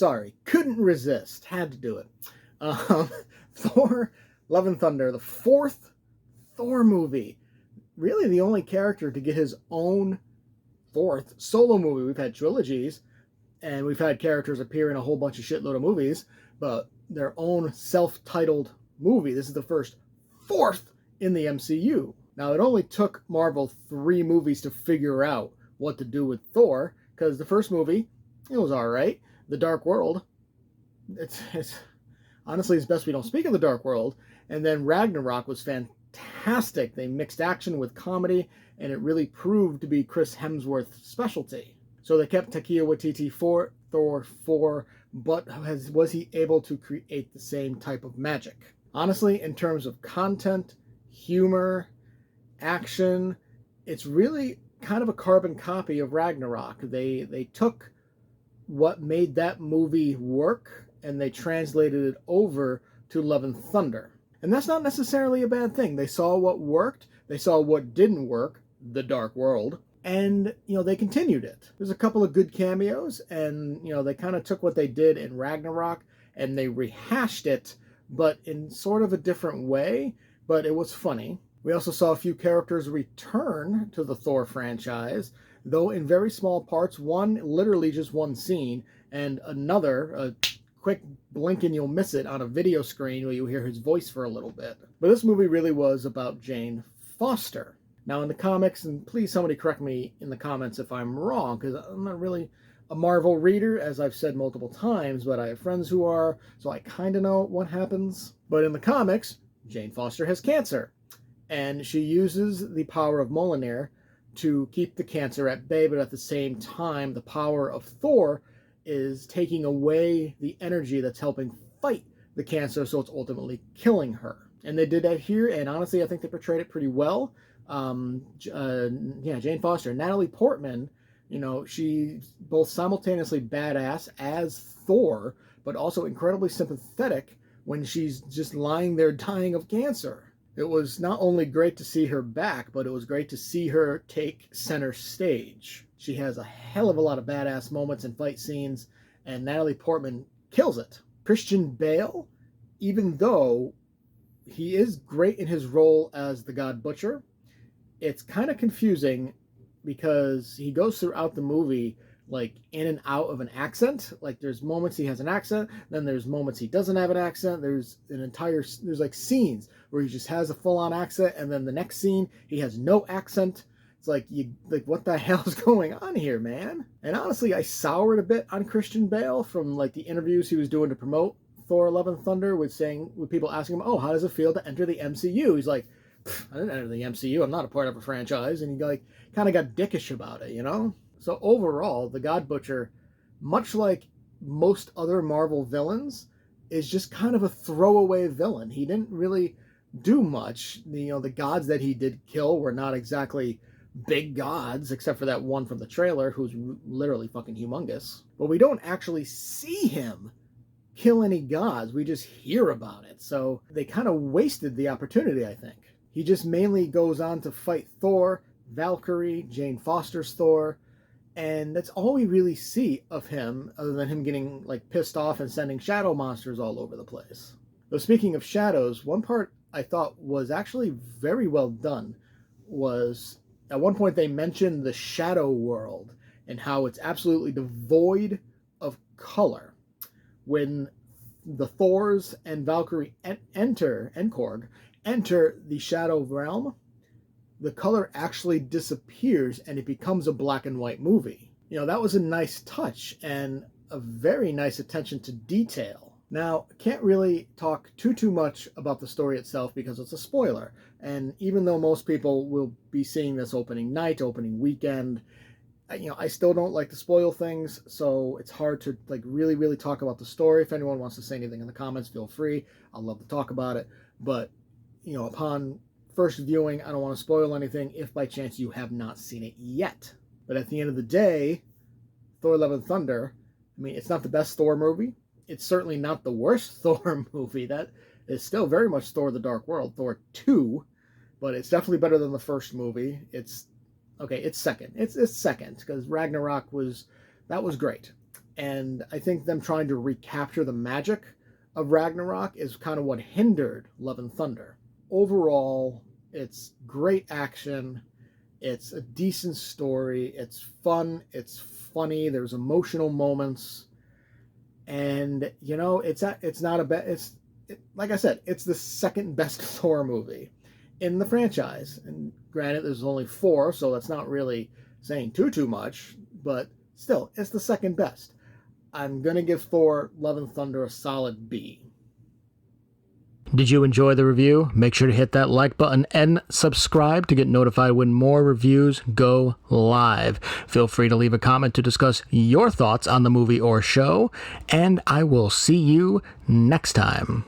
Sorry, couldn't resist. Had to do it. Thor, Love and Thunder, the fourth Thor movie. Really the only character to get his own fourth solo movie. We've had trilogies, and we've had characters appear in a whole bunch of shitload of movies, but their own self-titled movie. This is the first fourth in the MCU. Now, it only took Marvel 3 movies to figure out what to do with Thor, because the first movie, it was all right. The Dark World, it's honestly, it's best we don't speak of the Dark World. And then Ragnarok was fantastic. They mixed action with comedy, and it really proved to be Chris Hemsworth's specialty. So they kept Taika Waititi for Thor 4, but was he able to create the same type of magic? Honestly, in terms of content, humor, action, it's really kind of a carbon copy of Ragnarok. They took what made that movie work and they translated it over to Love and Thunder. And that's not necessarily a bad thing. They saw what worked, they saw what didn't work, the Dark World, and they continued it. There's a couple of good cameos, and they kind of took what they did in Ragnarok and they rehashed it, but in sort of a different way, but it was funny. We also saw a few characters return to the Thor franchise, though in very small parts. One, literally just one scene, and another, a quick blink and you'll miss it on a video screen where you hear his voice for a little bit. But this movie really was about Jane Foster. Now in the comics, and please somebody correct me in the comments if I'm wrong, because I'm not really a Marvel reader, as I've said multiple times, but I have friends who are, so I kind of know what happens. But in the comics, Jane Foster has cancer, and she uses the power of Mjolnir to keep the cancer at bay, but at the same time, the power of Thor is taking away the energy that's helping fight the cancer, so it's ultimately killing her. And they did that here, and honestly, I think they portrayed it pretty well. Jane Foster, Natalie Portman, she's both simultaneously badass as Thor, but also incredibly sympathetic when she's just lying there dying of cancer. It was not only great to see her back, but it was great to see her take center stage. She has a hell of a lot of badass moments and fight scenes, and Natalie Portman kills it. Christian Bale, even though he is great in his role as the God Butcher, it's kind of confusing because he goes throughout the movie like in and out of an accent. Like there's moments he has an accent, then there's moments he doesn't have an accent. There's like scenes where he just has a full-on accent, and then the next scene he has no accent. It's like, what the hell's going on here, man? And honestly, I soured a bit on Christian Bale from like the interviews he was doing to promote Thor: Love and Thunder, with people asking him, oh, how does it feel to enter the MCU? He's like, I didn't enter the MCU. I'm not a part of a franchise. And he kind of got dickish about it, So overall, the God Butcher, much like most other Marvel villains, is just kind of a throwaway villain. He didn't really do much. The gods that he did kill were not exactly big gods, except for that one from the trailer who's literally fucking humongous. But we don't actually see him kill any gods. We just hear about it. So they kind of wasted the opportunity, I think. He just mainly goes on to fight Thor, Valkyrie, Jane Foster's Thor, and that's all we really see of him, other than him getting like pissed off and sending shadow monsters all over the place. Though speaking of shadows, one part I thought was actually very well done was at one point they mentioned the shadow world and how it's absolutely devoid of color. When the Thors and Valkyrie and Korg enter the shadow realm, the color actually disappears and it becomes a black and white movie. That was a nice touch and a very nice attention to detail. Now, I can't really talk too much about the story itself because it's a spoiler. And even though most people will be seeing this opening night, opening weekend, I still don't like to spoil things, so it's hard to really talk about the story. If anyone wants to say anything in the comments, feel free. I'll love to talk about it. But, upon first viewing, I don't want to spoil anything if by chance you have not seen it yet. But at the end of the day, Thor: Love and Thunder, it's not the best Thor movie. It's certainly not the worst Thor movie. That is still very much Thor: The Dark World, Thor 2, but it's definitely better than the first movie. It's second. It's second, because Ragnarok was great. And I think them trying to recapture the magic of Ragnarok is kind of what hindered Love and Thunder. Overall, it's great action. It's a decent story. It's fun. It's funny. There's emotional moments, and it's not a bad. Like I said, it's the second best Thor movie in the franchise. And granted, there's only 4, so that's not really saying too much. But still, it's the second best. I'm gonna give Thor: Love and Thunder a solid B. Did you enjoy the review? Make sure to hit that like button and subscribe to get notified when more reviews go live. Feel free to leave a comment to discuss your thoughts on the movie or show, and I will see you next time.